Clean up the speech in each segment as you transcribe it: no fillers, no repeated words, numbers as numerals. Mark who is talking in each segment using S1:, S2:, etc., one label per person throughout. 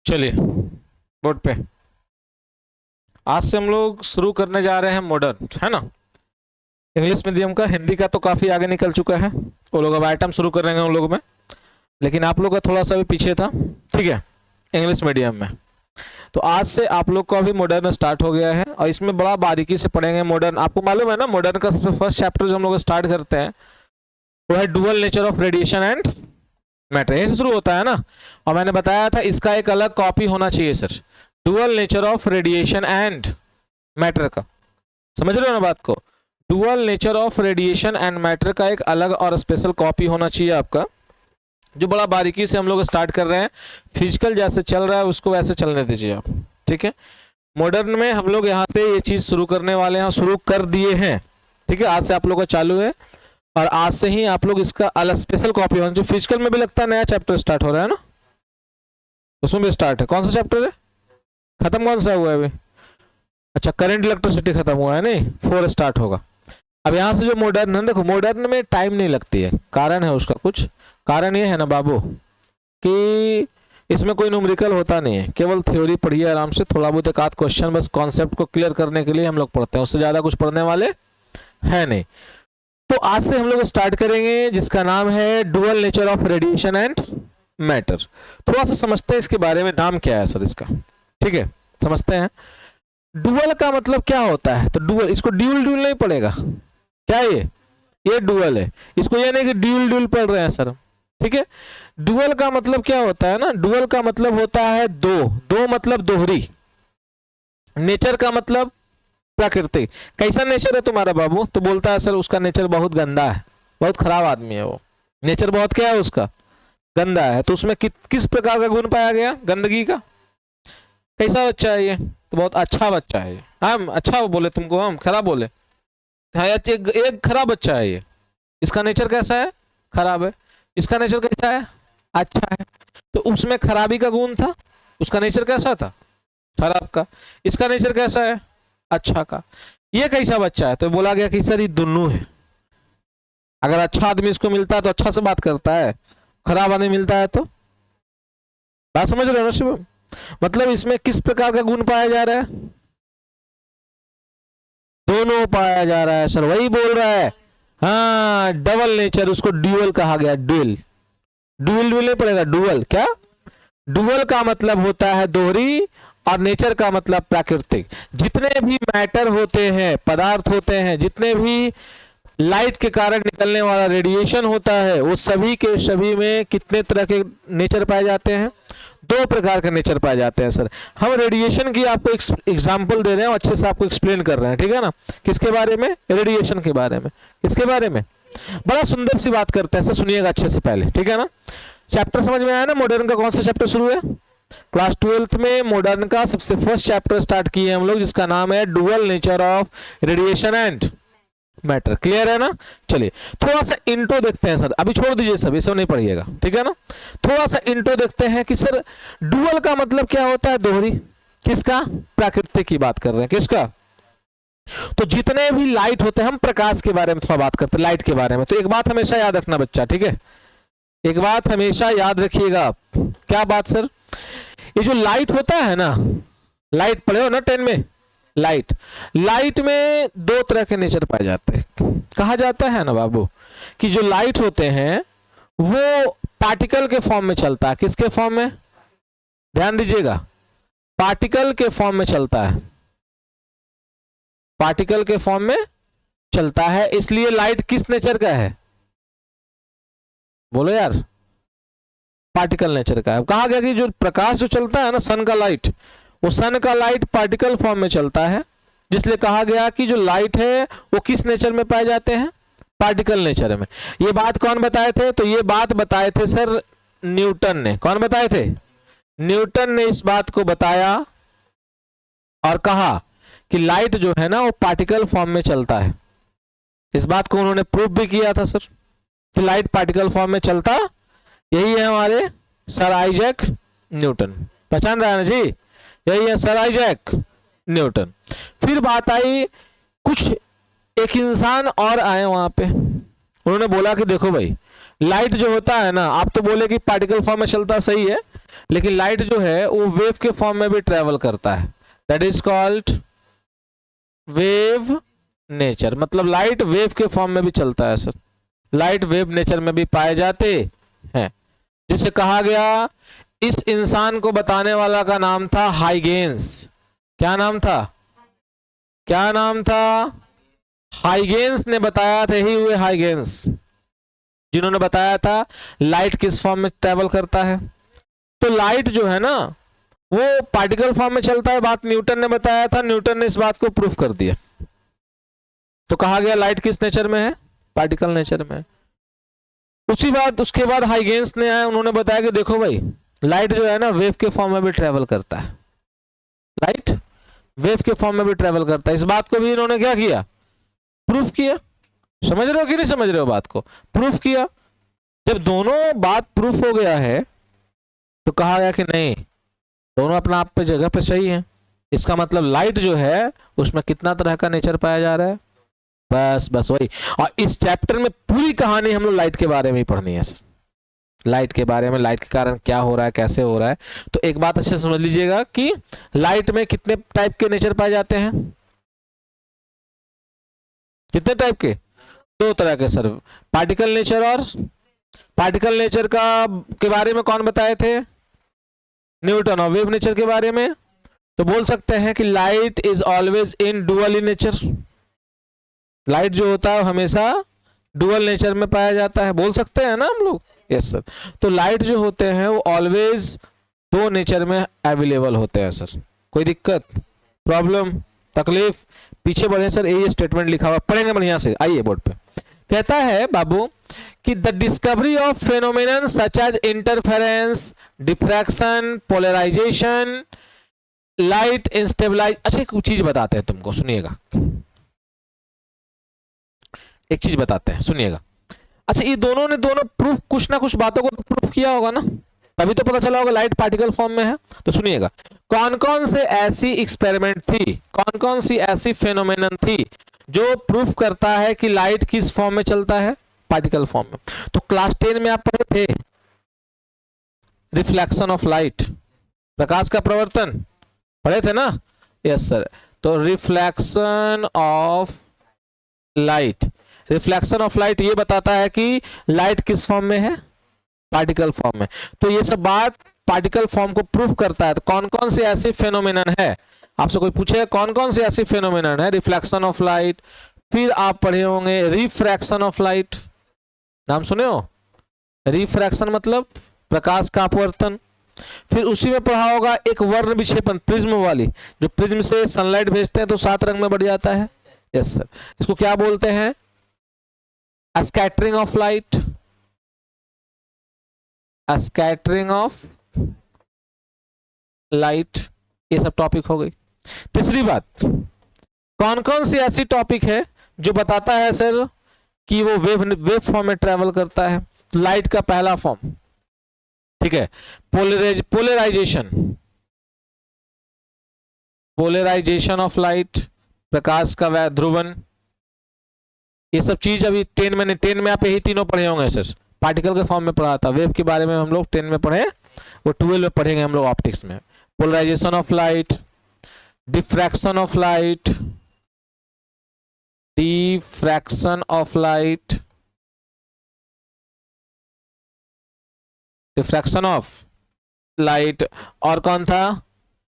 S1: चलिए बोर्ड पे आज से हम लोग शुरू करने जा रहे हैं मॉडर्न, है ना। इंग्लिश मीडियम का, हिंदी का तो काफ़ी आगे निकल चुका है। वो लोग अब आइटम शुरू करेंगे उन लोगों में, लेकिन आप लोग का थोड़ा सा भी पीछे था, ठीक है, इंग्लिश मीडियम में। तो आज से आप लोग का भी मॉडर्न स्टार्ट हो गया है और इसमें बड़ा बारीकी से पढ़ेंगे मॉडर्न। आपको मालूम है ना, मॉडर्न का सबसे फर्स्ट चैप्टर जो हम लोग स्टार्ट करते हैं वो है dual nature of radiation and matter, यही से शुरू होता है ना। और मैंने बताया था इसका एक अलग कॉपी होना चाहिए sir, dual nature of radiation and matter का। समझ रहे हो ना बात को? Dual nature of radiation and matter का एक अलग और स्पेशल कॉपी होना चाहिए आपका, जो बड़ा बारीकी से हम लोग स्टार्ट कर रहे हैं। फिजिकल जैसे चल रहा है उसको वैसे चलने दीजिए आप, ठीक है। मॉडर्न में हम लोग यहाँ से ये चीज़ शुरू करने वाले हैं, शुरू कर दिए हैं, ठीक है। आज से आप लोग का चालू है और आज से ही आप लोग इसका अलग स्पेशल कॉपी होना। जो फिजिकल में भी लगता है नया चैप्टर स्टार्ट हो रहा है ना, उसमें भी स्टार्ट है। कौन सा चैप्टर है? खत्म कौन सा हुआ है अभी? अच्छा, करंट इलेक्ट्रिसिटी खत्म हुआ है, नहीं 4 स्टार्ट होगा। अब यहाँ से जो मॉडर्न है, देखो मॉडर्न में टाइम नहीं लगती है, कारण है उसका कुछ। कारण ये है ना बाबू कि इसमें कोई न्यूमेरिकल होता नहीं है, केवल थ्योरी पढ़िए आराम से, थोड़ा बहुत एक आध क्वेश्चन बस कॉन्सेप्ट को क्लियर करने के लिए हम लोग पढ़ते हैं, उससे ज़्यादा कुछ पढ़ने वाले है नहीं। तो आज से हम लोग स्टार्ट करेंगे जिसका नाम है dual nature of radiation and matter. थोड़ा सा समझते हैं इसके बारे में, नाम क्या है सर इसका, ठीक है, समझते हैं। डुअल का मतलब क्या होता है? तो डुअल, इसको ड्यूल ड्यूल नहीं पड़ेगा क्या, ये डुअल है, इसको ये नहीं कि ड्यूल ड्यूल पढ़ रहे हैं सर, ठीक है। डुअल का मतलब क्या होता है ना, डुअल का मतलब होता है दो, दो मतलब दोहरी। नेचर का मतलब प्राकृतिक। कैसा नेचर है तुम्हारा बाबू? तो बोलता है सर उसका नेचर बहुत गंदा है, बहुत खराब आदमी है वो, नेचर बहुत क्या है उसका, गंदा है। तो उसमें किस प्रकार का गुण पाया गया? गंदगी का। कैसा बच्चा है ये? तो बहुत अच्छा बच्चा है ये। हम अच्छा बोले तुमको, हम खराब बोले? हाँ, एक खराब बच्चा है ये। इसका नेचर कैसा है? खराब है। इसका नेचर कैसा है? अच्छा है। तो उसमें खराबी का गुण था, उसका नेचर कैसा था? खराब का। इसका नेचर कैसा है? अच्छा का। ये कैसा बच्चा है? तो बोला गया कि सर ये दोनों है। अगर अच्छा आदमी इसको मिलता है तो अच्छा से बात करता है, खराब आदमी मिलता है तो बात समझ रहे हो ना शिवम? मतलब इसमें किस प्रकार का गुण पाया जा रहा है? दोनों पाया जा रहा है सर, वही बोल रहा है। हाँ, डबल नेचर, उसको ड्यूअल कहा गया। ड्यूल ड्यूल ड्यूल नहीं पड़ेगा, डुअल। क्या? डुअल का मतलब होता है दोहरी और नेचर का मतलब प्राकृतिक। जितने भी मैटर होते हैं, पदार्थ होते हैं, जितने भी लाइट के कारण निकलने वाला रेडिएशन होता है, वो सभी के सभी में कितने तरह के नेचर पाए जाते हैं? 2 प्रकार के नेचर पाए जाते हैं सर। हम रेडिएशन की आपको एग्जांपल दे रहे हैं, अच्छे से आपको एक्सप्लेन कर रहे हैं, ठीक है ना। किसके बारे में? रेडिएशन के बारे में। किसके बारे में? बड़ा सुंदर सी बात करते हैं सर, सुनिएगा अच्छे से पहले, ठीक है ना। चैप्टर समझ में आया ना? मॉडर्न का कौन सा चैप्टर शुरू है? क्लास 12th में मॉडर्न का सबसे फर्स्ट चैप्टर स्टार्ट किए हम लोग, जिसका नाम है dual nature of radiation and matter. Clear है ना? चलिए थोड़ा सा इंट्रो देखते हैं सर, अभी छोड़ दीजिए सब, ये सब नहीं पढ़िएगा, ठीक है ना। थोड़ा सा इंट्रो देखते हैं कि सर डुअल का मतलब क्या होता है? दोहरी। किसका? प्राकृतिक की बात कर रहे हैं। किसका? तो जितने भी लाइट होते हैं, हम प्रकाश के बारे में थोड़ा बात करते हैं, लाइट के बारे में। तो एक बात हमेशा याद रखना बच्चा, ठीक है, एक बात हमेशा याद रखिएगा आप। क्या बात सर? ये जो लाइट होता है ना, लाइट पढ़े हो ना 10 में, लाइट, लाइट में 2 तरह के नेचर पाए जाते हैं। कहा जाता है ना बाबू कि जो लाइट होते हैं वो पार्टिकल के फॉर्म में चलता है। किसके फॉर्म में? ध्यान दीजिएगा, पार्टिकल के फॉर्म में चलता है, पार्टिकल के फॉर्म में चलता है। इसलिए लाइट किस नेचर का है? बोलो यार, पार्टिकल नेचर का है। कहा गया कि जो प्रकाश जो चलता है ना, सन का लाइट, वो सन का लाइट पार्टिकल फॉर्म में चलता है, जिसलिए कहा गया कि जो लाइट है वो किस नेचर में पाए जाते हैं? पार्टिकल नेचर में। ये बात कौन बताए थे? तो ये बात बताए थे सर न्यूटन ने। कौन बताए थे? न्यूटन ने इस बात को बताया और कहा कि लाइट जो है ना वो पार्टिकल फॉर्म में चलता है। इस बात को उन्होंने प्रूव भी किया था सर कि लाइट पार्टिकल फॉर्म में चलता। यही है हमारे सर आइजैक न्यूटन। पहचान रहा है ना जी? यही है सर आइजैक न्यूटन। फिर बात आई, कुछ एक इंसान और आए वहां पे, उन्होंने बोला कि देखो भाई, लाइट जो होता है ना, आप तो बोले कि पार्टिकल फॉर्म में चलता, सही है, लेकिन लाइट जो है वो वेव के फॉर्म में भी ट्रेवल करता है, that is called wave nature. मतलब लाइट वेव के फॉर्म में भी चलता है सर, लाइट वेव नेचर में भी पाए जाते हैं, जिसे कहा गया, इस इंसान को बताने वाला का नाम था हाइगेंस। क्या नाम था, क्या नाम था? हाइगेंस ने बताया था, ही हुए हाइगेंस जिन्होंने बताया था लाइट किस फॉर्म में ट्रेवल करता है। तो लाइट जो है ना वो पार्टिकल फॉर्म में चलता है, बात न्यूटन ने बताया था, न्यूटन ने इस बात को प्रूफ कर दिया। तो कहा गया लाइट किस नेचर में है, पार्टिकल नेचर में। उसके बाद हाइगेंस ने आया, उन्होंने बताया कि देखो भाई लाइट जो है ना वेव के फॉर्म में भी ट्रेवल करता है, लाइट वेव के फॉर्म में भी ट्रेवल करता है। इस बात को भी इन्होंने क्या किया, प्रूफ किया। समझ रहे हो कि नहीं समझ रहे हो बात को, प्रूफ किया। जब दोनों बात प्रूफ हो गया है तो कहा गया कि नहीं, दोनों अपना आप पे जगह पे सही है। इसका मतलब लाइट जो है उसमें कितना तरह का नेचर पाया जा रहा है, बस वही। और इस चैप्टर में पूरी कहानी हम लोग लाइट के बारे में ही पढ़नी है, लाइट के बारे में, लाइट के कारण क्या हो रहा है, कैसे हो रहा है। तो एक बात अच्छे से समझ लीजिएगा कि लाइट में कितने टाइप के नेचर पाए जाते हैं, कितने टाइप के, दो तरह के सर, पार्टिकल नेचर और पार्टिकल नेचर का के बारे में कौन बताए थे, न्यूटन। और वेव नेचर के बारे में तो बोल सकते हैं कि light is always in dual in nature, light जो होता है हमेशा डुअल नेचर में पाया जाता है, बोल सकते हैं ना हम लोग, यस सर। तो लाइट जो होते हैं वो ऑलवेज दो नेचर में अवेलेबल होते हैं सर। कोई दिक्कत, प्रॉब्लम, तकलीफ? पीछे बढ़े सर, ये स्टेटमेंट लिखा हुआ, पढ़ेंगे बढ़िया से, आइए बोर्ड पे। कहता है बाबू कि the discovery of phenomenon such as interference, diffraction, polarisation, light established. अच्छा एक चीज बताते हैं तुमको, सुनिएगा, एक चीज बताते हैं, सुनिएगा। अच्छा ये दोनों ने प्रूफ, कुछ ना कुछ बातों को प्रूफ किया होगा ना, तभी तो पता चला होगा लाइट पार्टिकल फॉर्म में है। तो सुनिएगा, कौन कौन से ऐसी एक्सपेरिमेंट थी, कौन कौन सी ऐसी फेनोमेनन थी जो प्रूफ करता है कि लाइट किस फॉर्म में चलता है, पार्टिकल फॉर्म में। तो क्लास 10 में आप पढ़े थे रिफ्लेक्शन ऑफ लाइट, प्रकाश का प्रवर्तन, पढ़े थे ना, यस सर। तो reflection of light, reflection of light ये बताता है कि लाइट किस फॉर्म में है, पार्टिकल फॉर्म में। तो ये सब बात पार्टिकल फॉर्म को प्रूफ करता है। तो कौन कौन सी ऐसी फेनोमेनन है, आपसे कोई पूछे कौन कौन सी ऐसी फेनोमेनन है, रिफ्लेक्शन ऑफ लाइट। फिर आप पढ़े होंगे रिफ्रैक्शन ऑफ लाइट, नाम सुने हो, रिफ्रैक्शन मतलब प्रकाश का अपवर्तन। फिर उसी में पढ़ा होगा एक वर्ण विक्षेपण, प्रिज्म वाली, जो प्रिज्म से सनलाइट भेजते हैं तो 7 रंग में बढ़ जाता है, यस सर। इसको क्या बोलते हैं, scattering of light, scattering of light, ये सब टॉपिक हो गई। तीसरी बात, कौन कौन सी ऐसी टॉपिक है जो बताता है सर कि वो वेव फॉर्म में ट्रेवल करता है। लाइट का पहला फॉर्म, ठीक है, पोलराइजेशन, पोलराइजेशन ऑफ लाइट, प्रकाश का ध्रुवन। ये सब चीज अभी 10 में आप यही तीनों पढ़े होंगे सर, पार्टिकल के फॉर्म में पढ़ा था। वेव के बारे में हम लोग 10 में पढ़े, वो 12 में पढ़ेंगे हम लोग ऑप्टिक्स में। Polarization of light, diffraction of light, diffraction of light, diffraction of light, और कौन था,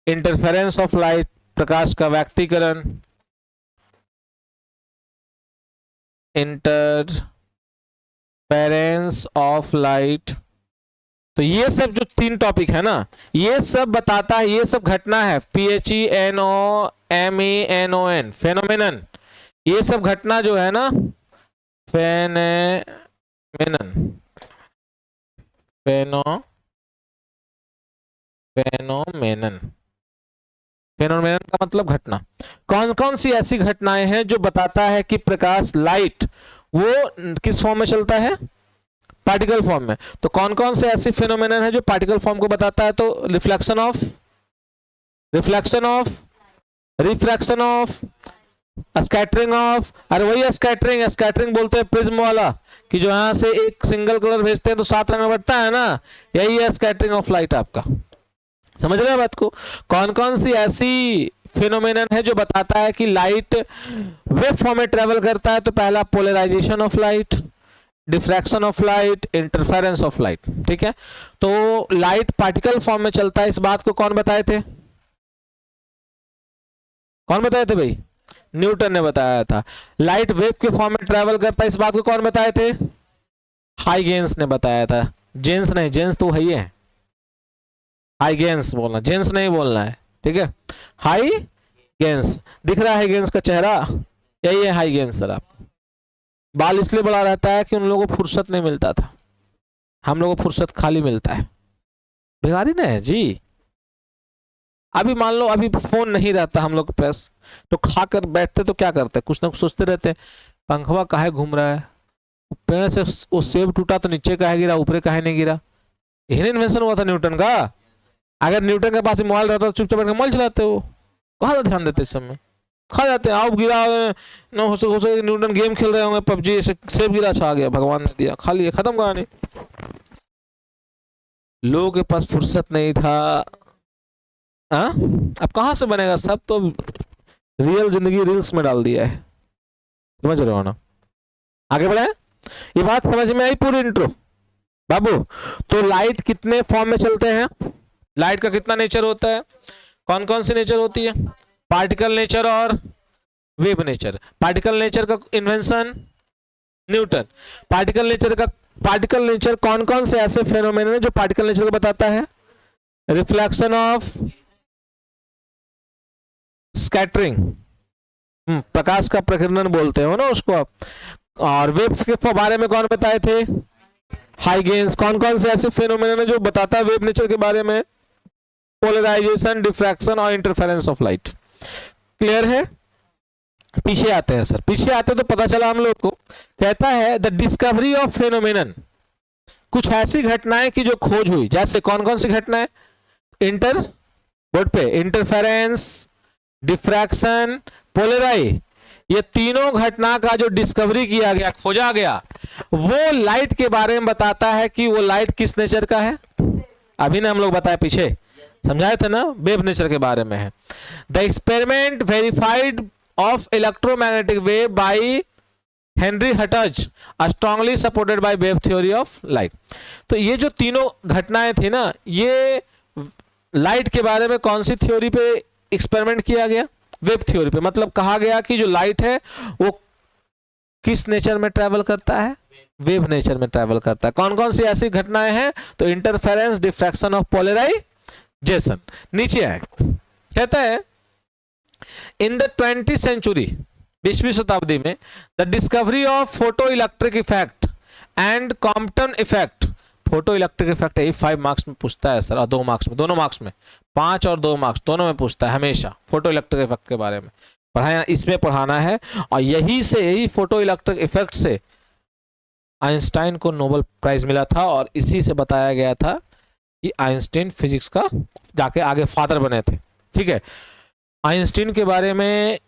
S1: इंटरफेरेंस ऑफ लाइट, प्रकाश का व्यक्तीकरण, इंटरफेरेंस ऑफ लाइट। तो ये सब जो 3 टॉपिक है ना, ये सब बताता है, ये सब घटना है, PHENOMENON, फेनोमेनन। ये सब घटना जो है ना, फेनोमेनन, फेनोमेनन, फेनोमेनन का मतलब घटना। कौन कौन सी ऐसी घटनाएं हैं जो बताता है कि प्रकाश, लाइट, वो किस फॉर्म में चलता है, पार्टिकल फॉर्म में। तो कौन कौन से ऐसी फेनोमेनन है जो पार्टिकल फॉर्म को बताता है, तो reflection of, refraction of, scattering of, अरे वही स्कैटरिंग, स्कैटरिंग बोलते हैं प्रिज्म वाला, कि जो यहां से एक सिंगल कलर भेजते हैं तो 7 रंग में बढ़ता है ना, यही है स्कैटरिंग ऑफ लाइट आपका। समझ रहे हैं बात को? कौन कौन सी ऐसी फिनोमेनन है जो बताता है कि लाइट वेव फॉर्म में ट्रेवल करता है? तो पहला polarization of light, diffraction of light, interference of light. ठीक है, तो लाइट पार्टिकल फॉर्म में चलता है, इस बात को कौन बताए थे? कौन बताए थे भाई? न्यूटन ने बताया था। लाइट वेव के फॉर्म में ट्रेवल करता है, इस बात को कौन बताए थे? हाइगेंस ने बताया था। जेन्स नहीं, जेन्स तो वही है, हाइगेंस बोलना, जेन्स नहीं बोलना है। ठीक है, हाइगेंस, दिख रहा है हाइगेंस का चेहरा, यही है हाइगेंस सर। आप बाल इसलिए बड़ा रहता है कि उन लोगों को फुर्सत नहीं मिलता था, हम लोगों को फुर्सत खाली मिलता है। भिखारी नहीं है जी। अभी मान लो अभी फोन नहीं रहता हम लोग के पास, तो खाकर बैठते तो क्या करते? कुछ ना कुछ सोचते रहते, पंखवा काहे घूम रहा है, पेड़ से वो सेब टूटा तो नीचे काहे गिरा, ऊपर काहे नहीं गिरा? यही इन्वेंशन हुआ था न्यूटन का। अगर न्यूटन के पास मोबाइल रहता तो चुपचाप बैठ के मोबाइल चलाते, वो कहाँ ध्यान देते इस समय, खा जाते हैं। आओ गिरा न, हो सके न्यूटन गेम खेल रहे होंगे पबजी, सेब गिरा, छा गया, भगवान ने दिया, खा लिया, खत्म कहानी। लोगों के पास फुर्सत नहीं था। हाँ, अब कहाँ से बनेगा? सब तो रियल जिंदगी रील्स में डाल दिया है, समझ रहे हो ना? आगे बढ़े, ये बात समझ में आई पूरी इंट्रो बाबू? तो लाइट कितने फॉर्म में चलते हैं? लाइट का कितना नेचर होता है? कौन कौन सी नेचर होती है? पार्टिकल नेचर और वेव नेचर। पार्टिकल नेचर का इन्वेंशन न्यूटन। पार्टिकल नेचर कौन कौन से ऐसे फेनोमेनन है जो पार्टिकल नेचर को बताता है? रिफ्लेक्शन ऑफ, स्कैटरिंग, प्रकाश का प्रकीर्णन बोलते हो ना उसको आप। और वेव के बारे में कौन बताए थे? हाइगेंस। कौन कौन से ऐसे फेनोमेनन है जो बताता है वेव नेचर के बारे में? पोलराइजेशन, डिफ्रैक्शन और इंटरफेरेंस ऑफ लाइट। क्लियर है? पीछे आते हैं सर, पीछे आते तो पता चला हम लोग को, कहता है द डिस्कवरी ऑफ फेनोमेनन, कुछ ऐसी घटनाएं की जो खोज हुई। जैसे कौन कौन सी घटनाएं? बोर्ड पे इंटरफेरेंस, डिफ्रैक्शन, पोलराई, ये तीनों घटना का जो डिस्कवरी किया गया, खोजा गया, वो लाइट के बारे में बताता है कि वो लाइट किस नेचर का है। अभी ना हम लोग बताए, पीछे समझाए थे ना, वेव नेचर के बारे में है। The experiment verified of electromagnetic wave by Henry Hertz, strongly supported by wave theory of light. तो ये जो तीनों घटनाएं थी ना, ये लाइट के बारे में कौन सी थ्योरी पे एक्सपेरिमेंट किया गया? वेव थ्योरी पे। मतलब कहा गया कि जो लाइट है वो किस नेचर में ट्रेवल करता है? वेव नेचर में ट्रेवल करता है। कौन कौन सी ऐसी घटनाएं हैं? तो इंटरफेरेंस, डिफ्रैक्शन और पोलराइजेशन। नीचे आए, कहता है इन द 20th सेंचुरी, 20वीं शताब्दी में, the discovery of photo electric effect and Compton effect. Photo electric effect यही 5 मार्क्स में पूछता है सर, और 2 मार्क्स में, दोनों मार्क्स में, 5 और 2 मार्क्स दोनों में पूछता है हमेशा। फोटो इलेक्ट्रिक इफेक्ट के बारे में पढ़ाया, इसमें पढ़ाना है। और यही फोटो इलेक्ट्रिक इफेक्ट से आइंस्टाइन को नोबेल प्राइज मिला था, और इसी से बताया गया था कि आइंस्टाइन फिजिक्स का जाके आगे फादर बने थे। ठीक है, आइंस्टाइन के बारे में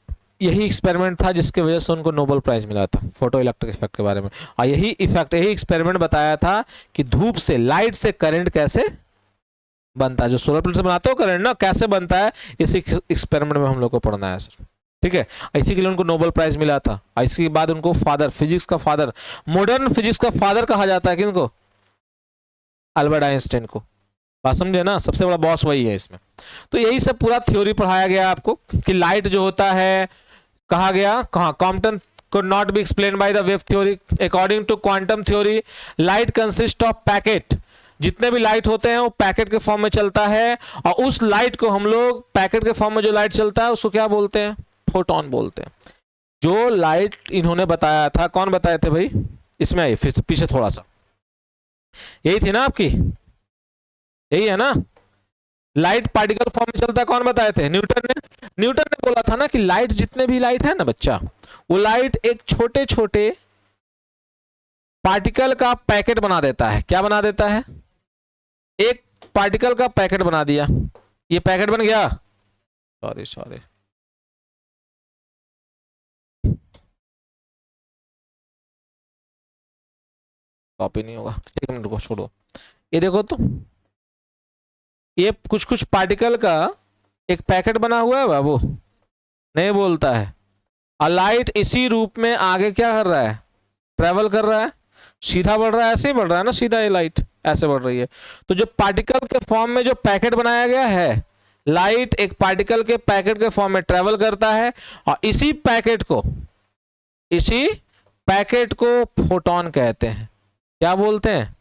S1: यही एक्सपेरिमेंट था जिसकी वजह से उनको नोबेल प्राइज मिला था, फोटो इलेक्ट्रिक इफेक्ट के बारे में। और यही एक्सपेरिमेंट बताया था कि धूप से, लाइट से करंट कैसे बनता है, जो सोलर प्लेट से बनाते हो करंट ना, कैसे बनता है, इसी एक्सपेरिमेंट में हम लोग को पढ़ना है सर। ठीक है, इसी के लिए उनको नोबेल प्राइज मिला था। इसके बाद उनको फादर, फिजिक्स का फादर, मॉडर्न फिजिक्स का फादर कहा जाता है किनको? अल्बर्ट आइंस्टाइन को। बात समझे ना, सबसे बड़ा बॉस वही है इसमें। तो यही सब पूरा थ्योरी पढ़ाया गया आपको कि लाइट जो होता है, कहा गया कहाँ, Compton could not be explained by the wave theory. According to quantum theory, light consists of packet. जितने भी लाइट होते हैं वो पैकेट के फॉर्म में चलता है, और उस लाइट को हम लोग, पैकेट के फॉर्म में जो लाइट चलता है उसको क्या बोलते हैं? फोटोन बोलते हैं। जो लाइट इन्होंने बताया था, कौन बताए थे भाई? इसमें आइए फिर पीछे थोड़ा सा, यही थी ना आपकी, यही है ना, लाइट पार्टिकल फॉर्म में चलता है, कौन बताए थे? न्यूटन ने बोला था ना कि लाइट, जितने भी लाइट है ना बच्चा, वो लाइट एक छोटे छोटे पार्टिकल का पैकेट बना देता है। क्या बना देता है? एक पार्टिकल का पैकेट बना दिया, ये पैकेट बन गया, सॉरी कॉपी नहीं होगा, एक मिनट को छोड़ो। ये देखो तो, ये कुछ कुछ पार्टिकल का एक पैकेट बना हुआ है बाबू, नहीं बोलता है। लाइट इसी रूप में आगे क्या कर रहा है, ट्रेवल कर रहा है, सीधा बढ़ रहा है, ऐसे ही बढ़ रहा है ना, सीधा ये लाइट ऐसे बढ़ रही है। तो जो पार्टिकल के फॉर्म में जो पैकेट बनाया गया है, लाइट एक पार्टिकल के पैकेट के फॉर्म में ट्रेवल करता है, और इसी पैकेट को फोटोन कहते हैं। क्या बोलते हैं,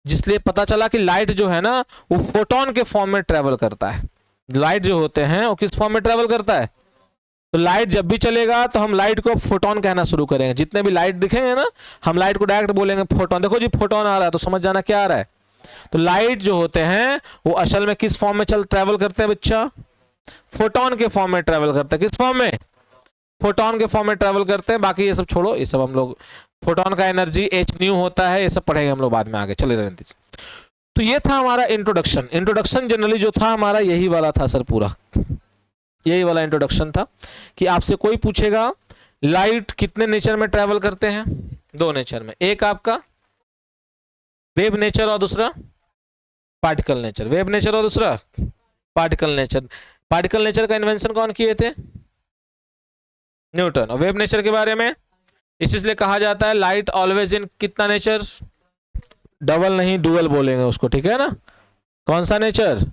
S1: जिसलिए पता चला कि लाइट जो है ना वो फोटोन के फॉर्म में ट्रेवल करता है। लाइट जो होते हैं वो किस फॉर्म में ट्रेवल करता है, तो लाइट जब भी चलेगा तो हम लाइट को फोटोन कहना शुरू करेंगे। जितने भी लाइट दिखेंगे ना, हम लाइट को डायरेक्ट बोलेंगे फोटोन। देखो जी फोटोन आ रहा है, तो समझ जाना क्या आ रहा है। तो लाइट जो होते हैं वो असल में किस फॉर्म में ट्रेवल करते हैं बच्चा, फोटोन के फॉर्म में ट्रेवल करते हैं। किस फॉर्म में, फोटोन के फॉर्म में ट्रेवल करते हैं। बाकी ये सब छोड़ो, ये सब हम लोग, फोटोन का एनर्जी h न्यू होता है, ये सब पढ़ेंगे हम लोग बाद में आगे, चले रहने। तो ये था हमारा इंट्रोडक्शन। इंट्रोडक्शन जनरली जो था हमारा यही वाला था सर, पूरा यही वाला इंट्रोडक्शन था कि आपसे कोई पूछेगा लाइट कितने नेचर में ट्रेवल करते हैं, 2 नेचर में, एक आपका वेव नेचर और दूसरा पार्टिकल नेचर। वेव नेचर और दूसरा पार्टिकल नेचर। पार्टिकल नेचर का इन्वेंशन कौन किए थे, न्यूटन। और वेव नेचर के बारे में इसलिए कहा जाता है लाइट ऑलवेज इन कितना नेचर, डबल नहीं डुअल बोलेंगे उसको, ठीक है ना। कौन सा नेचर,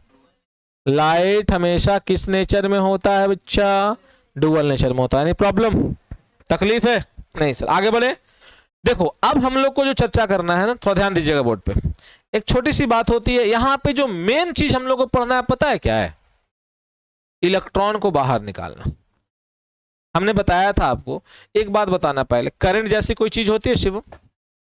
S1: लाइट हमेशा किस नेचर में होता है बच्चा, डुअल नेचर में होता है। नहीं प्रॉब्लम, तकलीफ है, नहीं सर, आगे बढ़े। देखो अब हम लोग को जो चर्चा करना है ना, थोड़ा ध्यान दीजिएगा बोर्ड पे। एक छोटी सी बात होती है यहाँ पे, जो मेन चीज हम लोग को पढ़ना है पता है क्या है, इलेक्ट्रॉन को बाहर निकालना। हमने बताया था आपको, एक बात बताना पहले, करंट जैसी कोई चीज होती है शिवम,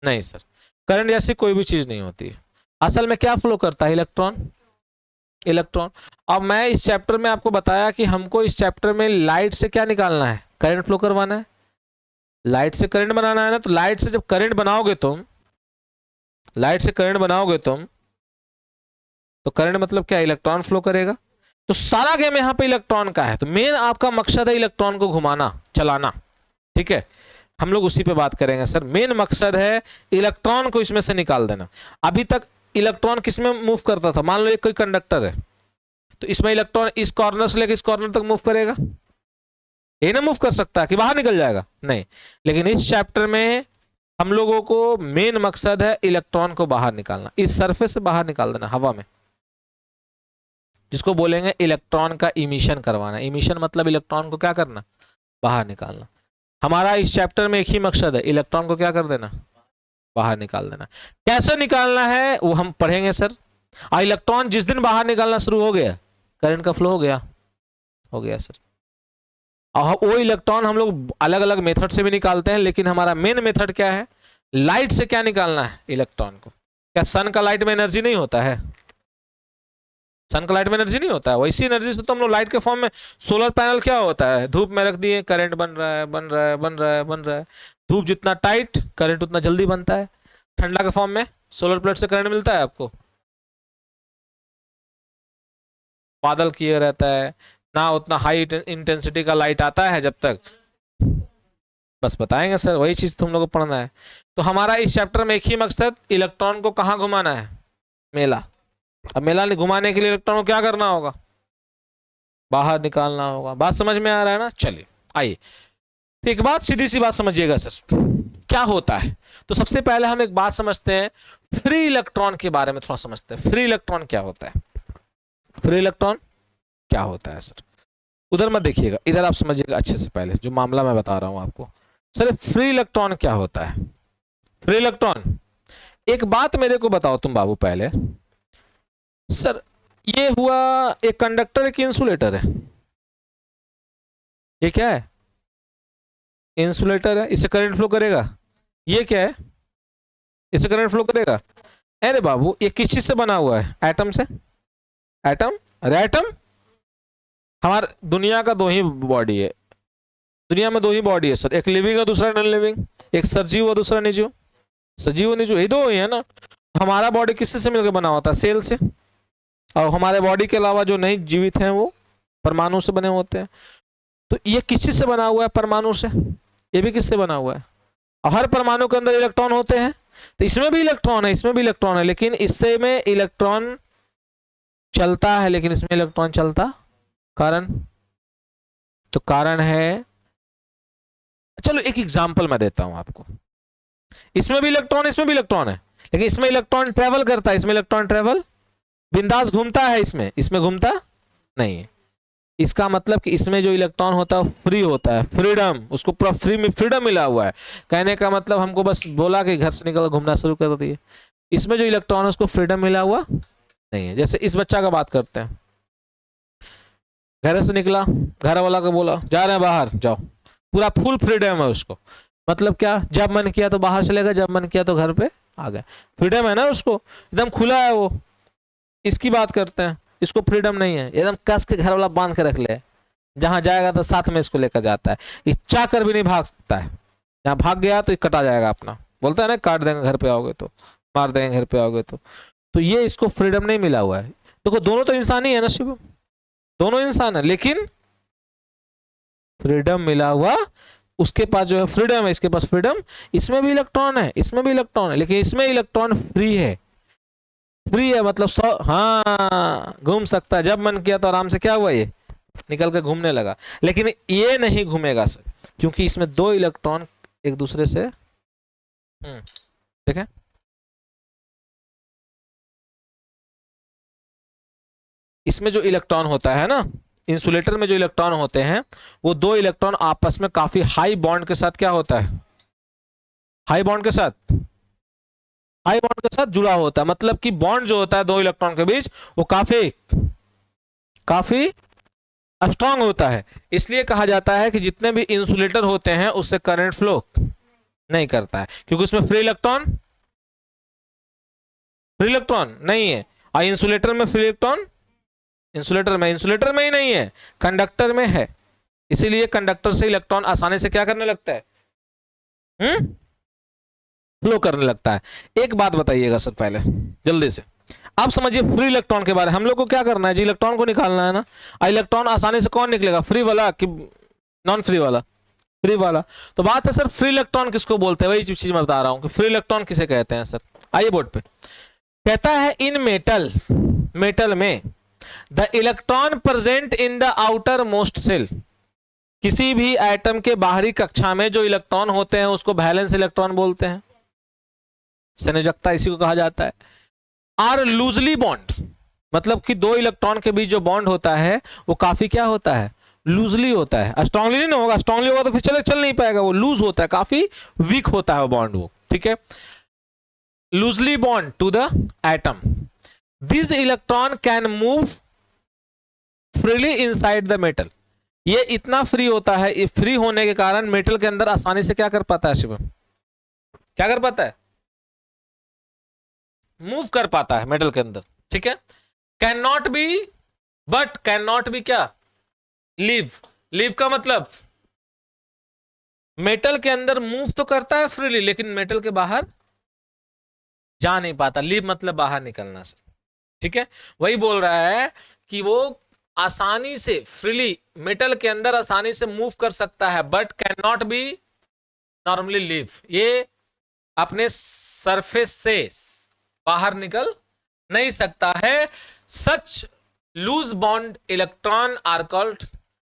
S1: नहीं सर, करंट जैसी कोई भी चीज नहीं होती है। असल में क्या फ्लो करता है, इलेक्ट्रॉन। अब मैं इस चैप्टर में आपको बताया कि हमको इस चैप्टर में लाइट से क्या निकालना है, करंट फ्लो करवाना है, लाइट से करंट बनाना है ना। तो लाइट से जब करंट बनाओगे तुम, तो करंट मतलब क्या, इलेक्ट्रॉन फ्लो करेगा। तो सारा गेम यहाँ पे इलेक्ट्रॉन का है। तो मेन आपका मकसद है इलेक्ट्रॉन को घुमाना, चलाना, ठीक है। हम लोग उसी पे बात करेंगे सर। मेन मकसद है इलेक्ट्रॉन को इसमें से निकाल देना। अभी तक इलेक्ट्रॉन किस में मूव करता था, मान लो एक कोई कंडक्टर है, तो इसमें इलेक्ट्रॉन इस कॉर्नर से लेकर इस कॉर्नर तक मूव करेगा, ये ना मूव कर सकता है कि बाहर निकल जाएगा, नहीं। लेकिन इस चैप्टर में हम लोगों को मेन मकसद है इलेक्ट्रॉन को बाहर निकालना, इस सरफेस से बाहर निकाल देना, हवा में, जिसको बोलेंगे इलेक्ट्रॉन का इमिशन करवाना। इमिशन मतलब इलेक्ट्रॉन को क्या करना, बाहर निकालना। हमारा इस चैप्टर में एक ही मकसद है, इलेक्ट्रॉन को क्या कर देना, बाहर निकाल देना। कैसे निकालना है वो हम पढ़ेंगे सर। और इलेक्ट्रॉन जिस दिन बाहर निकालना शुरू हो गया, करंट का फ्लो हो गया सर। और वो इलेक्ट्रॉन हम लोग अलग अलग मेथड से भी निकालते हैं, लेकिन हमारा मेन मेथड क्या है, लाइट से क्या निकालना है, इलेक्ट्रॉन को। क्या सन का लाइट में एनर्जी नहीं होता है, सन का लाइट में एनर्जी नहीं होता है, वैसी एनर्जी से तो हम लोग लाइट के फॉर्म में, सोलर पैनल क्या होता है, धूप में रख दिए, करंट बन रहा है। धूप जितना टाइट, करंट उतना जल्दी बनता है। ठंडा के फॉर्म में सोलर प्लेट से करंट मिलता है आपको, बादल किए रहता है ना, उतना हाई इंटेंसिटी का लाइट आता है जब तक, बस बताएंगे सर, वही चीज तुम लोग को पढ़ना है। तो हमारा इस चैप्टर में एक ही मकसद, इलेक्ट्रॉन को कहाँ घुमाना है, मेला। अब मेला घुमाने के लिए इलेक्ट्रॉन को क्या करना होगा, बाहर निकालना होगा। बात समझ में आ रहा है ना। चलिए आइए, तो एक बात सीधी सी बात समझिएगा सर, क्या होता है। तो सबसे पहले हम एक बात समझते हैं, फ्री इलेक्ट्रॉन के बारे में थोड़ा समझते हैं। फ्री इलेक्ट्रॉन क्या होता है, फ्री इलेक्ट्रॉन क्या होता है सर। उधर मत देखिएगा, इधर आप समझिएगा अच्छे से, पहले जो मामला मैं बता रहा हूं आपको। सर फ्री इलेक्ट्रॉन क्या होता है, फ्री इलेक्ट्रॉन, एक बात मेरे को बताओ तुम बाबू पहले। सर ये हुआ एक कंडक्टर है कि इंसुलेटर है, ये क्या है, इंसुलेटर है, इससे करंट फ्लो करेगा। ये क्या है, इससे करंट फ्लो करेगा। अरे बाबू ये किस चीज से बना हुआ है, एटम से। एटम, अरे एटम हमारे दुनिया का 2 ही बॉडी है, दुनिया में 2 ही बॉडी है सर, एक लिविंग और दूसरा नॉन लिविंग, एक सजीव और दूसरा निर्जीव। सजीव और निर्जीव ये 2 ही है ना। हमारा बॉडी किससे से मिलकर बना होता है, सेल से। और हमारे बॉडी के अलावा जो नहीं जीवित हैं वो परमाणु से बने होते हैं। तो ये किस चीज से बना हुआ है, परमाणु से। ये भी किससे बना हुआ है, और हर परमाणु के अंदर इलेक्ट्रॉन होते हैं, तो इसमें भी इलेक्ट्रॉन है, इसमें भी इलेक्ट्रॉन है, लेकिन इससे में इलेक्ट्रॉन चलता है लेकिन इसमें इलेक्ट्रॉन चलता, कारण, तो कारण है, चलो एक एग्जांपल मैं देता हूं आपको। इसमें भी इलेक्ट्रॉन, इसमें भी इलेक्ट्रॉन है, लेकिन इसमें इलेक्ट्रॉन ट्रेवल करता है, इसमें इलेक्ट्रॉन ट्रेवल बिंदास घूमता है, इसमें घूमता नहीं है। इसका मतलब कि इसमें जो इलेक्ट्रॉन होता है फ्री होता है, फ्रीडम, उसको पूरा फ्री में फ्रीडम मिला हुआ है। कहने का मतलब हमको बस बोला कि घर से निकल घूमना शुरू कर दिए। इसमें जो इलेक्ट्रॉन है उसको फ्रीडम मिला हुआ नहीं है। जैसे इस बच्चा का बात करते हैं, घर से निकला, घर वाला को बोला जा रहे हैं बाहर, जाओ, पूरा फुल फ्रीडम है उसको। मतलब क्या, जब मन किया तो बाहर चलेगा, जब मन किया तो घर पे आ गया, फ्रीडम है ना उसको, एकदम खुला है वो। इसकी बात करते हैं, इसको फ्रीडम नहीं है, एकदम कस के घर वाला बांध के रख ले, जहां जाएगा तो साथ में इसको लेकर जाता है, इच्छा कर भी नहीं भाग सकता है। जहां भाग गया तो कटा जाएगा अपना, बोलता है ना काट देंगे घर पे आओगे तो, मार देंगे घर पे आओगे तो ये इसको फ्रीडम नहीं मिला हुआ है। देखो दोनों तो इंसान ही है ना शिवम, दोनों इंसान है, लेकिन फ्रीडम मिला हुआ उसके पास जो है फ्रीडम है, इसके पास फ्रीडम, इसमें भी इलेक्ट्रॉन है, इसमें भी इलेक्ट्रॉन है, लेकिन इसमें इलेक्ट्रॉन फ्री है, फ्री है मतलब हाँ घूम सकता है, जब मन किया तो आराम से क्या हुआ, ये निकल के घूमने लगा। लेकिन ये नहीं घूमेगा सर, क्योंकि इसमें दो इलेक्ट्रॉन एक दूसरे से देखें, इसमें जो इलेक्ट्रॉन होता है ना, इंसुलेटर में जो इलेक्ट्रॉन होते हैं, वो दो इलेक्ट्रॉन आपस में काफी हाई बॉन्ड के साथ क्या होता है, हाई बॉन्ड के साथ, हाई बॉन्ड के साथ जुड़ा होता है। मतलब कि बॉन्ड जो होता है दो इलेक्ट्रॉन के बीच वो काफी स्ट्रांग होता है। इसलिए कहा जाता है कि जितने भी इंसुलेटर होते हैं उससे करंट फ्लो नहीं करता है, क्योंकि उसमें फ्री इलेक्ट्रॉन नहीं है। और इंसुलेटर में फ्री इलेक्ट्रॉन, इंसुलेटर में ही नहीं है, कंडक्टर में है। इसीलिए कंडक्टर से इलेक्ट्रॉन आसानी से क्या करने लगता है, फ्लो करने लगता है। एक बात बताइएगा सर पहले जल्दी से, आप समझिए फ्री इलेक्ट्रॉन के बारे में। हम लोग को क्या करना है जी, इलेक्ट्रॉन को निकालना है ना। इलेक्ट्रॉन आसानी से कौन निकलेगा, फ्री वाला कि नॉन फ्री वाला, फ्री वाला। तो बात है सर फ्री इलेक्ट्रॉन किसको बोलते हैं, वही चीज मैं बता रहा हूं कि फ्री इलेक्ट्रॉन किसे कहते हैं सर। आइए बोर्ड पे, कहता है इन मेटल में the electron present in the outermost shell, किसी भी एटम के बाहरी कक्षा में जो इलेक्ट्रॉन होते हैं उसको वैलेंस इलेक्ट्रॉन बोलते हैं, संयोजकता इसी को कहा जाता है। आर लूजली बॉन्ड, मतलब कि दो इलेक्ट्रॉन के बीच जो बॉन्ड होता है वो काफी क्या होता है, लूजली होता है। स्ट्रांगली नहीं होगा, स्ट्रांगली होगा तो फिर चल नहीं पाएगा, वो लूज होता है, काफी वीक होता है वो बॉन्ड, वो ठीक है। Loosely bond to the atom, this electron can move freely inside the metal, ये इतना फ्री होता है, फ्री होने के कारण मेटल के अंदर आसानी से क्या कर पाता है शिवम, क्या कर पाता है, मूव कर पाता है मेटल के अंदर, ठीक है। Can not B, but can not B क्या, लीव का मतलब मेटल के अंदर मूव तो करता है फ्रीली, लेकिन मेटल के बाहर जा नहीं पाता। लीव मतलब बाहर निकलना सर, ठीक है। वही बोल रहा है कि वो आसानी से फ्रीली मेटल के अंदर आसानी से मूव कर सकता है, but can not be normally leave, ये अपने सरफेस से बाहर निकल नहीं सकता है। Such loose bond electron are called,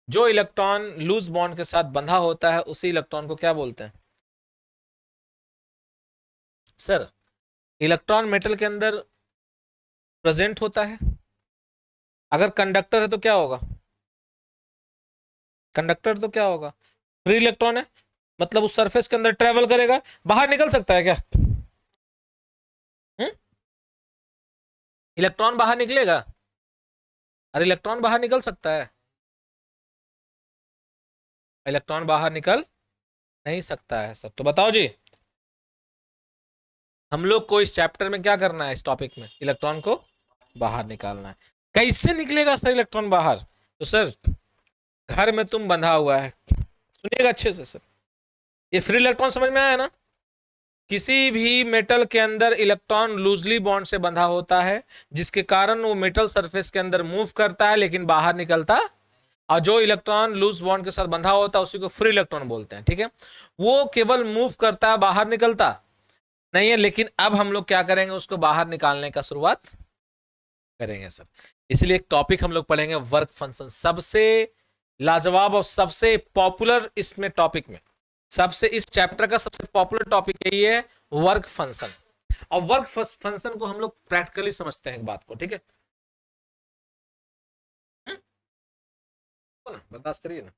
S1: जो इलेक्ट्रॉन लूज बॉन्ड के साथ बंधा होता है उसी इलेक्ट्रॉन को क्या बोलते हैं सर। इलेक्ट्रॉन मेटल के अंदर प्रेजेंट होता है, अगर कंडक्टर है तो क्या होगा, कंडक्टर तो क्या होगा, फ्री इलेक्ट्रॉन है, मतलब उस सरफेस के अंदर ट्रेवल करेगा, बाहर निकल सकता है क्या, इलेक्ट्रॉन बाहर निकलेगा, अरे इलेक्ट्रॉन बाहर निकल सकता है, इलेक्ट्रॉन बाहर निकल नहीं सकता है सर। तो बताओ जी, हम लोग को इस चैप्टर में क्या करना है, इस टॉपिक में इलेक्ट्रॉन को बाहर निकालना है। कैसे निकलेगा सर इलेक्ट्रॉन बाहर, तो सर घर में तुम बंधा हुआ है, सुनिएगा अच्छे से सर, ये फ्री इलेक्ट्रॉन समझ में आया ना। किसी भी मेटल के अंदर इलेक्ट्रॉन लूजली बॉन्ड से बंधा होता है, जिसके कारण वो मेटल सरफेस के अंदर मूव करता है लेकिन बाहर निकलता, और जो इलेक्ट्रॉन लूज बॉन्ड के साथ बंधा होता है उसी को फ्री इलेक्ट्रॉन बोलते हैं, ठीक है। वो केवल मूव करता है, बाहर निकलता नहीं है, लेकिन अब हम लोग क्या करेंगे, उसको बाहर निकालने का शुरुआत करेंगे सर। इसलिए एक टॉपिक हम लोग पढ़ेंगे वर्क फंक्शन, सबसे लाजवाब और सबसे पॉपुलर इसमें टॉपिक में, सबसे इस चैप्टर का सबसे पॉपुलर टॉपिक यही है वर्क फंक्शन। और वर्क फंक्शन को हम लोग प्रैक्टिकली समझते हैं एक बात को, ठीक है, बर्दाश्त करिए ना।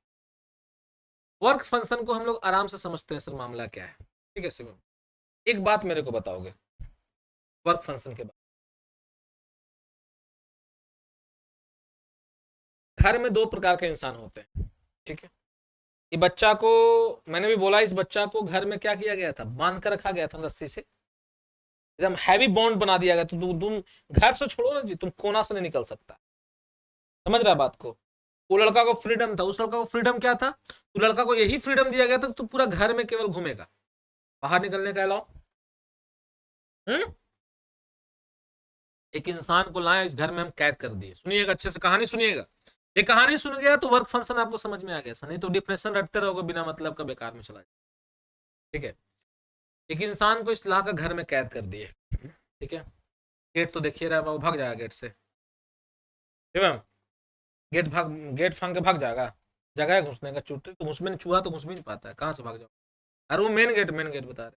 S1: वर्क फंक्शन को हम लोग आराम से समझते हैं सर, मामला क्या है, ठीक है शिवम। एक बात मेरे को बताओगे वर्क फंक्शन के बाद, घर में दो प्रकार के इंसान होते हैं, ठीक है। ये बच्चा को, मैंने भी बोला, इस बच्चा को घर में क्या किया गया था, बांध कर रखा गया था रस्सी से, एकदम हैवी बॉन्ड बना दिया गया। तो तुम घर से छोड़ो ना जी, तुम कोना से नहीं निकल सकता, समझ रहा बात को। वो लड़का को फ्रीडम था, उस लड़का को फ्रीडम क्या था, तो लड़का को यही फ्रीडम दिया गया था, तू पूरा घर में केवल घूमेगा, बाहर निकलने का अलाउ। एक इंसान को लाए इस घर में, हम कैद कर दिए। सुनिएगा अच्छे से कहानी सुनिएगा, ये कहानी सुन गया तो वर्क फंक्शन आपको समझ में आ गया, नहीं तो डिप्रेशन रटते रहोगे बिना मतलब का, बेकार में चला जाए, ठीक है। एक इंसान को इस ला का घर में कैद कर दिए, ठीक है। गेट तो देखिए रहा, वो भाग जाएगा गेट से, ठीक है। गेट फांग के भाग जाएगा, जगह है घुसने का, चूटी तो घुस में, चूहा तो घुस भी नहीं पाता है, कहाँ से भाग जाओ। अरे वो मेन गेट बता रहे,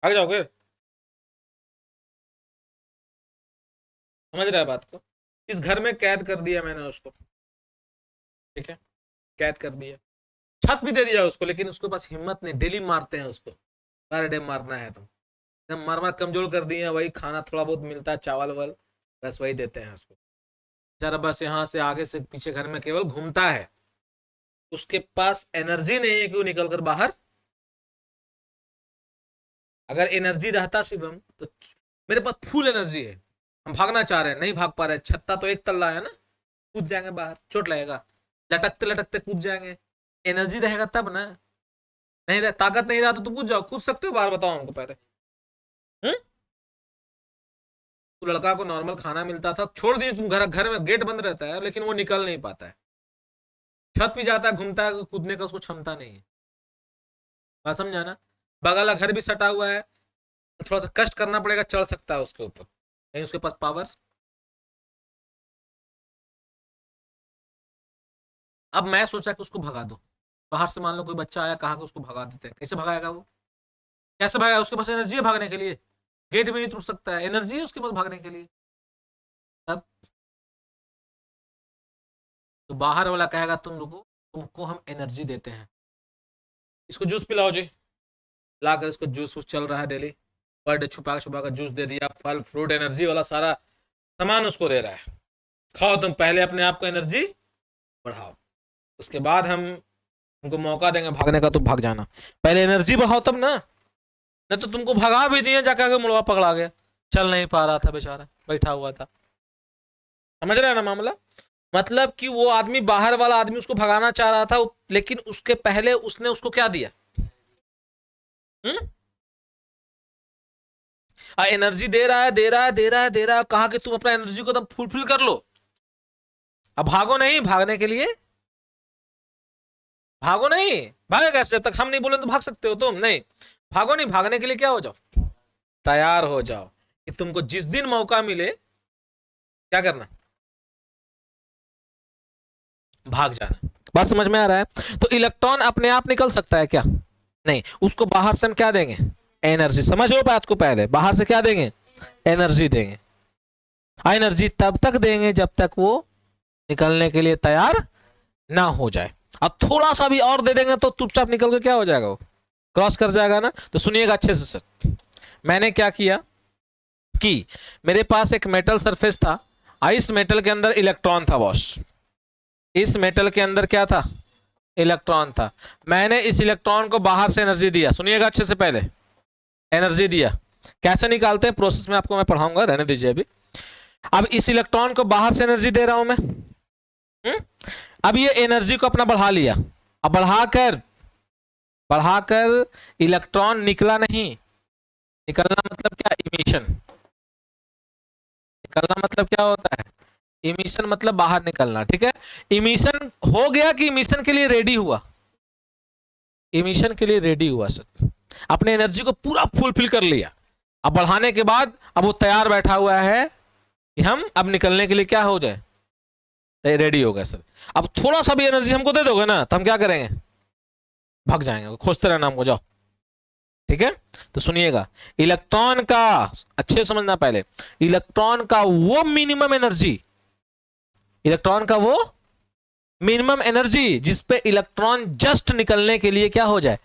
S1: भाग जाओगे, समझ रहा है बात को। इस घर में कैद कर दिया मैंने उसको, ठीक है, कैद कर दिया, छत भी दे दिया उसको, लेकिन उसके पास हिम्मत नहीं, डेली मारते हैं उसको, पर डे मारना है तुम, एकदम मार मार कमजोर कर दिए। वही खाना थोड़ा बहुत मिलता है, चावल वावल, बस वही देते हैं उसको। जरा बस यहाँ से आगे से पीछे घर में केवल घूमता है, उसके पास एनर्जी नहीं है कि वो निकल कर बाहर। अगर एनर्जी रहता शिवम तो, मेरे पास फुल एनर्जी है, हम भागना चाह रहे हैं, नहीं भाग पा रहे, छत्ता तो एक तल्ला है ना, कूद जाएंगे बाहर, चोट लगेगा, लटकते लटकते कूद जाएंगे, एनर्जी रहेगा तब ना, नहीं रह, ताकत नहीं रहा तो कूद जाओ, कूद सकते हो बाहर, बताओ हमको पहले। तो लड़का को नॉर्मल खाना मिलता था, छोड़ दिए तुम, घर घर में गेट बंद रहता है, लेकिन वो निकल नहीं पाता है, छत भी जाता है, घूमता है, कूदने का उसको क्षमता नहीं है, बात समझा ना। बगल घर भी सटा हुआ है, थोड़ा सा कष्ट करना पड़ेगा, चढ़ सकता है उसके ऊपर, नहीं उसके पास पावर। अब मैं सोचा कि उसको भगा दो बाहर से, मान लो कोई बच्चा आया, कहा कि उसको भगा देते हैं, कैसे भगाएगा वो, कैसे भगाएगा, उसके पास एनर्जी है भागने के लिए, गेट में नहीं टूट सकता है, एनर्जी है उसके पास भागने के लिए। तब तो बाहर वाला कहेगा तुम लोगों, तुमको हम एनर्जी देते हैं, इसको जूस पिलाओ जी, लाकर इसको जूस चल रहा है डेली, पर डे छुपा छुपा कर जूस दे दिया, फल फ्रूट एनर्जी वाला सारा सामान उसको दे रहा है, खाओ तुम, पहले अपने आप को एनर्जी बढ़ाओ, उसके बाद हम तुमको मौका देंगे भागने का, तो भाग जाना, पहले एनर्जी बढ़ाओ तब ना, नहीं तो तुमको भगा भी दिए, जाके आगे मुड़वा पकड़ा गया, चल नहीं पा रहा था बेचारा, बैठा हुआ था, समझ रहे हैं ना मामला। मतलब कि वो आदमी, बाहर वाला आदमी उसको भगाना चाह रहा था, लेकिन उसके पहले उसने उसको क्या दिया, एनर्जी दे रहा है, दे रहा है, दे रहा है, दे रहा है, कहा कि तुम अपना एनर्जी को एकदम फुलफिल कर लो, अब भागो नहीं, भागने के लिए भागो नहीं, भागे कैसे, जब तक हम नहीं बोले तो भाग सकते हो तुम, नहीं भागो नहीं, भागने के लिए क्या हो जाओ, तैयार हो जाओ, कि तुमको जिस दिन मौका मिले क्या करना, भाग जाना, बात समझ में आ रहा है। तो इलेक्ट्रॉन अपने आप निकल सकता है क्या, नहीं, उसको बाहर से हम क्या देंगे, एनर्जी, समझो बात को, पहले बाहर से क्या देंगे, एनर्जी देंगे, एनर्जी तब तक देंगे जब तक वो निकलने के लिए तैयार ना हो जाए, अब थोड़ा सा भी और दे देंगे तो चुपचाप निकल के क्या हो जाएगा, वो क्रॉस कर जाएगा ना। तो सुनिएगा अच्छे से सर, मैंने क्या किया कि मेरे पास एक मेटल सरफेस था, इस मेटल के अंदर इलेक्ट्रॉन था बॉस, इस मेटल के अंदर क्या था, इलेक्ट्रॉन था, मैंने इस इलेक्ट्रॉन को बाहर से एनर्जी दिया, सुनिएगा अच्छे से, पहले एनर्जी दिया, कैसे निकालते हैं प्रोसेस में आपको मैं पढ़ाऊंगा, रहने दीजिए अभी। अब इस इलेक्ट्रॉन को बाहर से एनर्जी दे रहा हूं मैं, अब ये एनर्जी को अपना बढ़ा लिया, अब बढ़ाकर इलेक्ट्रॉन निकला नहीं, निकलना मतलब क्या, इमिशन, निकलना मतलब क्या होता है, इमिशन मतलब बाहर निकलना, ठीक है। इमिशन हो गया कि इमिशन के लिए रेडी हुआ, इमिशन के लिए रेडी हुआ सर, अपने एनर्जी को पूरा फुलफिल कर लिया, अब बढ़ाने के बाद अब वो तैयार बैठा हुआ है कि हम अब निकलने के लिए क्या हो जाए, रेडी हो गए सर। अब थोड़ा सा भी एनर्जी हमको दे दोगे ना तो हम क्या करेंगे, भाग जाएंगे, खोजते रहना हमको, जाओ। ठीक है, तो सुनिएगा, इलेक्ट्रॉन का, अच्छे समझना पहले, इलेक्ट्रॉन का वो मिनिमम एनर्जी, इलेक्ट्रॉन का वो मिनिमम एनर्जी जिसपे इलेक्ट्रॉन जस्ट निकलने के लिए क्या हो जाए,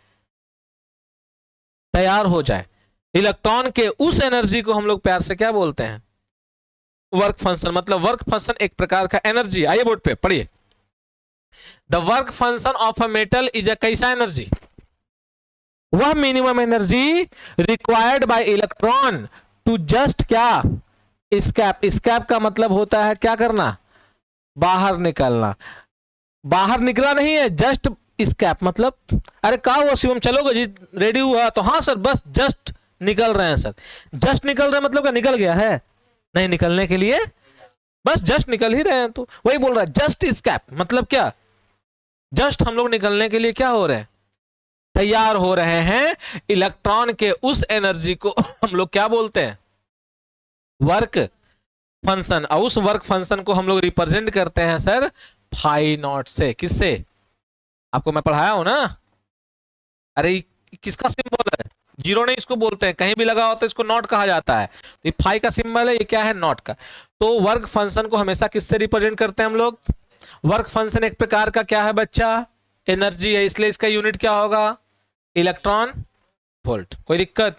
S1: तैयार हो जाए, इलेक्ट्रॉन के उस एनर्जी को हम लोग प्यार से क्या बोलते हैं, वर्क फंक्शन। मतलब वर्क फंक्शन एक प्रकार का एनर्जी। आइए बोर्ड पे पढ़िए, the work function of a metal is a कैसा एनर्जी, वह minimum energy required by electron to just क्या, स्कैप। स्कैप का मतलब होता है क्या करना, बाहर निकलना। बाहर निकला नहीं है, जस्ट स्कैप। मतलब अरे कहा हुआ शिवम, चलोगे जी, रेडी हुआ तो हाँ सर, बस जस्ट निकल रहे हैं सर। जस्ट निकल रहे हैं मतलब क्या, निकल गया है, नहीं, निकलने के लिए बस जस्ट निकल ही रहे हैं। तो वही बोल रहा है जस्ट स्कैप, मतलब क्या, जस्ट हम लोग निकलने के लिए क्या हो रहे हैं, तैयार हो रहे हैं। इलेक्ट्रॉन के उस एनर्जी को हम लोग क्या बोलते हैं, वर्क फंक्शन। और उस वर्क फंक्शन को हम लोग रिप्रेजेंट करते हैं सर फाई नॉट से। किससे, आपको मैं पढ़ाया हूं ना, अरे किसका सिंबल है, जीरो नहीं इसको बोलते हैं, कहीं भी लगा होता है इसको नॉट कहा जाता है। तो ये फाई का सिंबल है, ये क्या है, नॉट का। तो वर्क फंक्शन को हमेशा किससे रिप्रेजेंट करते हैं हम लोग, वर्क फंक्शन एक प्रकार का क्या है बच्चा, एनर्जी है, इसलिए इसका यूनिट क्या होगा, इलेक्ट्रॉन वोल्ट। कोई दिक्कत,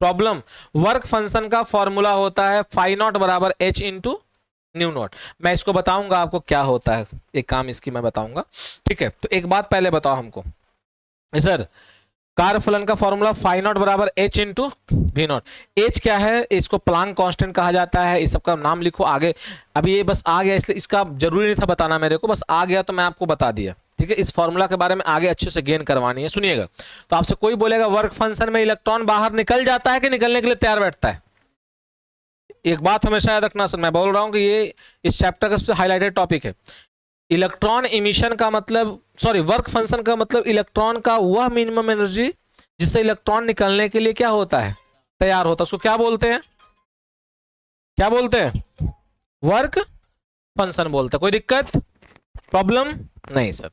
S1: प्रॉब्लम। वर्क फंक्शन का फॉर्मूला होता है फाई नॉट बराबर एच इंटू न्यू नॉट। मैं इसको बताऊंगा आपको क्या होता है, एक काम इसकी मैं बताऊंगा। ठीक है, तो एक बात पहले बताओ हमको सर, कार्य फलन का फॉर्मूला फाई नॉट बराबर H into V not. H क्या है, इसको प्लांक कांस्टेंट कहा जाता है, इस सबका नाम लिखो आगे। अभी ये बस आ गया इसलिए इसका जरूरी नहीं था बताना मेरे को, बस आ गया तो मैं आपको बता दिया। ठीक है, इस फॉर्मूला के बारे में आगे अच्छे से गेन करवानी है, सुनिएगा। तो आपसे कोई बोलेगा वर्क फंक्शन में इलेक्ट्रॉन बाहर निकल जाता है कि निकलने के लिए तैयार बैठता है, एक बात हमेशा याद रखना सर, मैं बोल रहा हूं कि ये इस चैप्टर का सबसे हाईलाइटेड टॉपिक है। इलेक्ट्रॉन इमिशन का मतलब, सॉरी, वर्क फंक्शन का मतलब इलेक्ट्रॉन का वह मिनिमम एनर्जी जिससे इलेक्ट्रॉन निकलने के लिए क्या होता है, तैयार होता है, उसको क्या बोलते हैं, क्या बोलते हैं, वर्क फंक्शन बोलते हैं। कोई दिक्कत, प्रॉब्लम नहीं सर।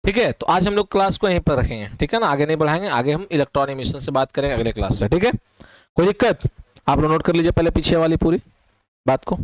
S1: ठीक है, तो आज हम लोग क्लास को यहीं पर रखेंगे, ठीक है ना, आगे नहीं बढ़ाएंगे, आगे हम इलेक्ट्रॉन इमिशन से बात करेंगे अगले क्लास से। ठीक है, कोई दिक्कत, आप लोग नोट कर लीजिए पहले पीछे वाली पूरी बात को।